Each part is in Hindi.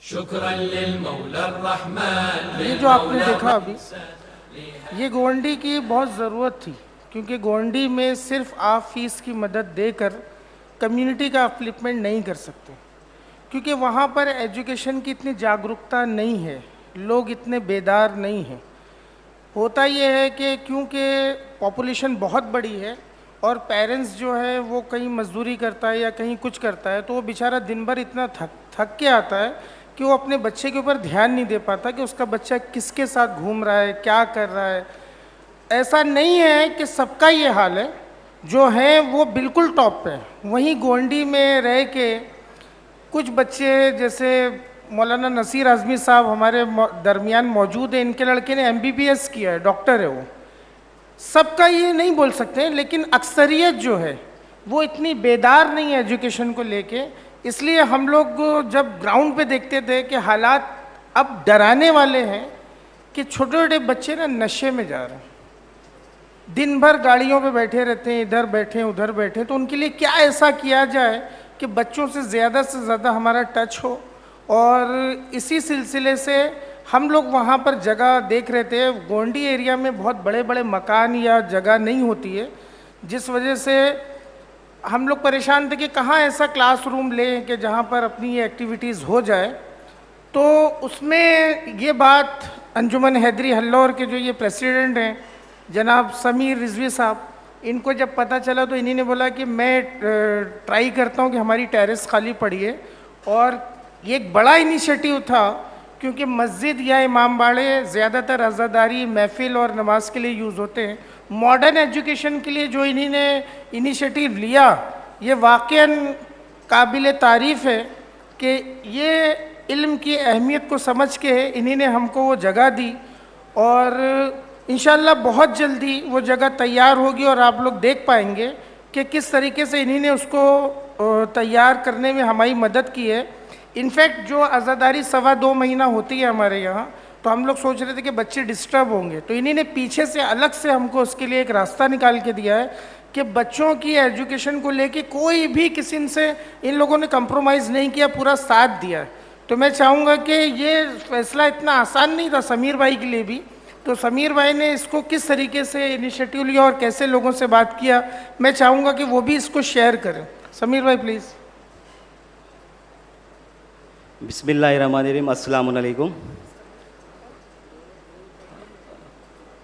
शुक्र ये जो आपने देखा अभी, ये गोवंडी की बहुत ज़रूरत थी, क्योंकि गोवंडी में सिर्फ आप फीस की मदद देकर कम्युनिटी का अपलिफ्टमेंट नहीं कर सकते, क्योंकि वहाँ पर एजुकेशन की इतनी जागरूकता नहीं है, लोग इतने बेदार नहीं हैं। होता ये है कि क्योंकि पॉपुलेशन बहुत बड़ी है और पेरेंट्स जो है वो कहीं मजदूरी करता है या कहीं कुछ करता है, तो वो बेचारा दिन भर इतना थक के आता है कि वो अपने बच्चे के ऊपर ध्यान नहीं दे पाता कि उसका बच्चा किसके साथ घूम रहा है, क्या कर रहा है। ऐसा नहीं है कि सबका ये हाल है, जो है वो बिल्कुल टॉप पे है। वहीं गोवंडी में रह के कुछ बच्चे, जैसे मौलाना नसीर आज़मी साहब हमारे दरमियान मौजूद हैं, इनके लड़के ने MBBS किया है, डॉक्टर है वो। सबका ये नहीं बोल सकते, लेकिन अक्सरियत जो है वो इतनी बेदार नहीं है एजुकेशन को लेके। इसलिए हम लोग जब ग्राउंड पे देखते थे कि हालात अब डराने वाले हैं कि छोटे छोटे बच्चे ना नशे में जा रहे हैं, दिन भर गाड़ियों पे बैठे रहते हैं, इधर बैठे उधर बैठे। तो उनके लिए क्या ऐसा किया जाए कि बच्चों से ज़्यादा हमारा टच हो। और इसी सिलसिले से हम लोग वहाँ पर जगह देख रहे थे। गोंडी एरिया में बहुत बड़े बड़े मकान या जगह नहीं होती है, जिस वजह से हम लोग परेशान थे कि कहाँ ऐसा क्लासरूम लें कि जहाँ पर अपनी ये एक्टिविटीज़ हो जाए। तो उसमें ये बात अंजुमन हैदरी हल्लौर के जो ये प्रेसिडेंट हैं जनाब समीर रिजवी साहब, इनको जब पता चला तो इन्हीं ने बोला कि मैं ट्राई करता हूँ कि हमारी टेरेस खाली पड़ी है। और ये एक बड़ा इनिशिएटिव था, क्योंकि मस्जिद या इमाम बाड़े ज़्यादातर अज़ादारी महफ़िल और नमाज के लिए यूज़ होते हैं। मॉडर्न एजुकेशन के लिए जो इन्हीं ने इनिशिएटिव लिया, ये वाक़ई काबिल तारीफ़ है कि ये इल्म की अहमियत को समझ के इन्हीं ने हमको वो जगह दी। और इंशाअल्लाह बहुत जल्दी वो जगह तैयार होगी और आप लोग देख पाएंगे कि किस तरीके से इन्हीं ने उसको तैयार करने में हमारी मदद की है। इनफैक्ट जो आज़ादारी 2.25 महीना होती है हमारे यहाँ, तो हम लोग सोच रहे थे कि बच्चे डिस्टर्ब होंगे, तो इन्हीं ने पीछे से अलग से हमको उसके लिए एक रास्ता निकाल के दिया है कि बच्चों की एजुकेशन को लेके कोई भी किसी से इन लोगों ने कंप्रोमाइज़ नहीं किया, पूरा साथ दिया है। तो मैं चाहूँगा कि ये फ़ैसला इतना आसान नहीं था समीर भाई के लिए भी, तो समीर भाई ने इसको किस तरीके से इनिशिएटिव लिया और कैसे लोगों से बात किया, मैं चाहूँगा कि वो भी इसको शेयर करें। समीर भाई प्लीज़। बिस्मिल्लाहिर्रहमानिर्रहीम, अस्सलाम वालेकुम।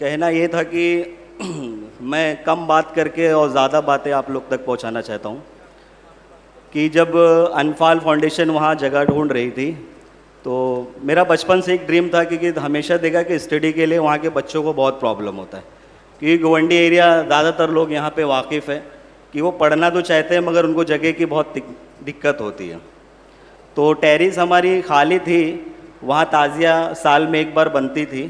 कहना ये था कि मैं कम बात करके और ज़्यादा बातें आप लोग तक पहुंचाना चाहता हूं कि जब अनफाल फाउंडेशन वहां जगह ढूंढ रही थी, तो मेरा बचपन से एक ड्रीम था कि हमेशा देखा कि स्टडी के लिए वहाँ के बच्चों को बहुत प्रॉब्लम होता है, क्योंकि गोवंडी एरिया ज़्यादातर लोग यहाँ पे वाकिफ़ है कि वो पढ़ना तो चाहते हैं मगर उनको जगह की बहुत दिक्कत होती है। तो टेरिस हमारी खाली थी, वहाँ ताज़िया साल में एक बार बनती थी,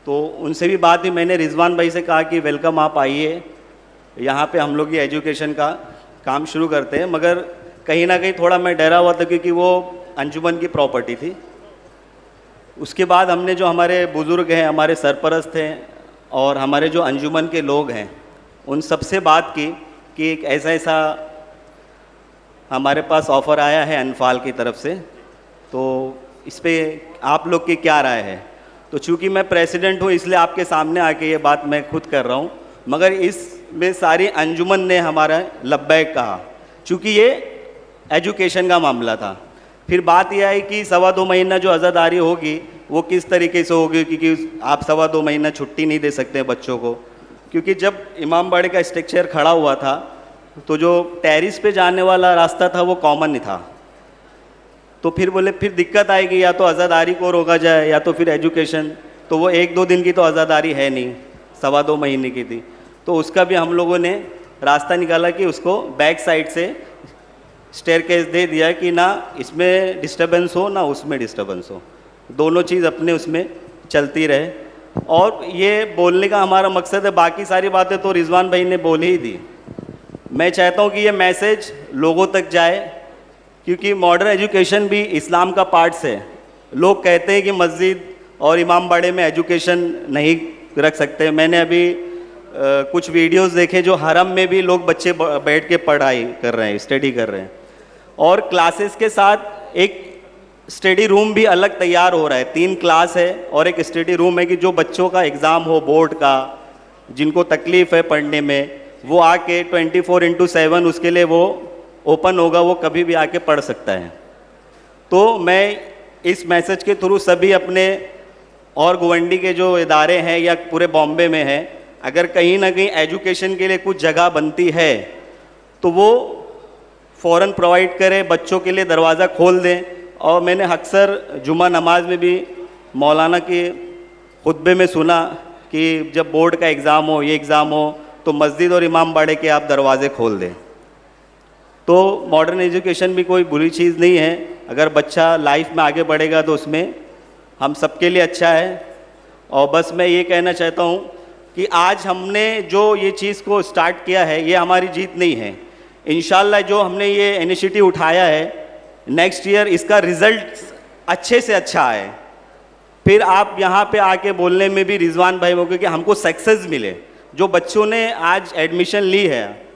तो उनसे भी बात हुई। मैंने रिजवान भाई से कहा कि वेलकम, आप आइए, यहाँ पे हम लोग ये एजुकेशन का काम शुरू करते हैं। मगर कहीं ना कहीं थोड़ा मैं डरा हुआ था, क्योंकि वो अंजुमन की प्रॉपर्टी थी। उसके बाद हमने जो हमारे बुज़ुर्ग हैं, हमारे सरपरस्त हैं और हमारे जो अंजुमन के लोग हैं, उन सबसे बात की कि एक ऐसा हमारे पास ऑफ़र आया है अनफाल की तरफ से, तो इस पर आप लोग की क्या राय है। तो चूँकि मैं प्रेसिडेंट हूँ इसलिए आपके सामने आके ये बात मैं खुद कर रहा हूँ, मगर इसमें सारी अंजुमन ने हमारा लब्बैक कहा, चूँकि ये एजुकेशन का मामला था। फिर बात यह आई कि 2.25 महीना जो आज़ादारी होगी वो किस तरीके से होगी, क्योंकि आप 2.25 महीना छुट्टी नहीं दे सकते बच्चों को, क्योंकि जब इमाम बाड़े का स्ट्रक्चर खड़ा हुआ था तो जो टेरिस पे जाने वाला रास्ता था वो कॉमन ही था। तो फिर बोले फिर दिक्कत आएगी, या तो आज़ादारी को रोका जाए या तो फिर एजुकेशन। तो वो 1-2 दिन की तो आज़ादारी है नहीं, 2.25 महीने की थी। तो उसका भी हम लोगों ने रास्ता निकाला कि उसको बैक साइड से स्टेयरकेस दे दिया कि ना इसमें डिस्टर्बेंस हो ना उसमें डिस्टर्बेंस हो, दोनों चीज़ अपने उसमें चलती रहे। और ये बोलने का हमारा मकसद है, बाकी सारी बातें तो रिजवान भाई ने बोल ही दी। मैं चाहता हूँ कि ये मैसेज लोगों तक जाए, क्योंकि मॉडर्न एजुकेशन भी इस्लाम का पार्ट्स है। लोग कहते हैं कि मस्जिद और इमामबाड़े में एजुकेशन नहीं रख सकते। मैंने अभी कुछ वीडियोस देखे जो हरम में भी लोग बच्चे बैठ के पढ़ाई कर रहे हैं, स्टडी कर रहे हैं, और क्लासेस के साथ एक स्टडी रूम भी अलग तैयार हो रहा है। 3 क्लास है और एक स्टडी रूम है कि जो बच्चों का एग्ज़ाम हो बोर्ड का, जिनको तकलीफ़ है पढ़ने में, वो आके 24/7 उसके लिए वो ओपन होगा, वो कभी भी आके पढ़ सकता है। तो मैं इस मैसेज के थ्रू सभी अपने और गवंडी के जो इदारे हैं या पूरे बॉम्बे में हैं, अगर कहीं ना कहीं एजुकेशन के लिए कुछ जगह बनती है तो वो फ़ौरन प्रोवाइड करें, बच्चों के लिए दरवाज़ा खोल दें। और मैंने अक्सर जुमा नमाज में भी मौलाना के खुतबे में सुना कि जब बोर्ड का एग्ज़ाम हो, ये एग्ज़ाम हो, तो मस्जिद और इमामबाड़े के आप दरवाज़े खोल दें। तो मॉडर्न एजुकेशन भी कोई बुरी चीज़ नहीं है। अगर बच्चा लाइफ में आगे बढ़ेगा तो उसमें हम सबके लिए अच्छा है। और बस मैं ये कहना चाहता हूँ कि आज हमने जो ये चीज़ को स्टार्ट किया है, ये हमारी जीत नहीं है। इंशाल्लाह जो हमने ये इनिशिएटिव उठाया है, नेक्स्ट ईयर इसका रिज़ल्ट अच्छे से अच्छा आए। फिर आप यहाँ पे आके बोलने में भी रिजवान भाई होंगे कि हमको सक्सेस मिले। जो बच्चों ने आज एडमिशन ली है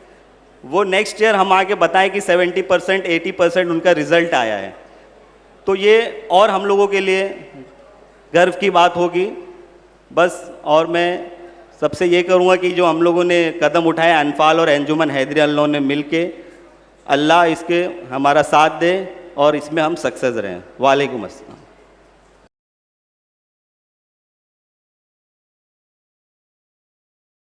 वो नेक्स्ट ईयर हम आके बताएं कि 70% 80% उनका रिज़ल्ट आया है, तो ये और हम लोगों के लिए गर्व की बात होगी। बस और मैं सबसे ये करूँगा कि जो हम लोगों ने कदम उठाए अनफाल और अंजुमन हैदरिया ने मिल के, अल्लाह इसके हमारा साथ दे और इसमें हम सक्सेस रहें। वालेकुम अस्सलाम।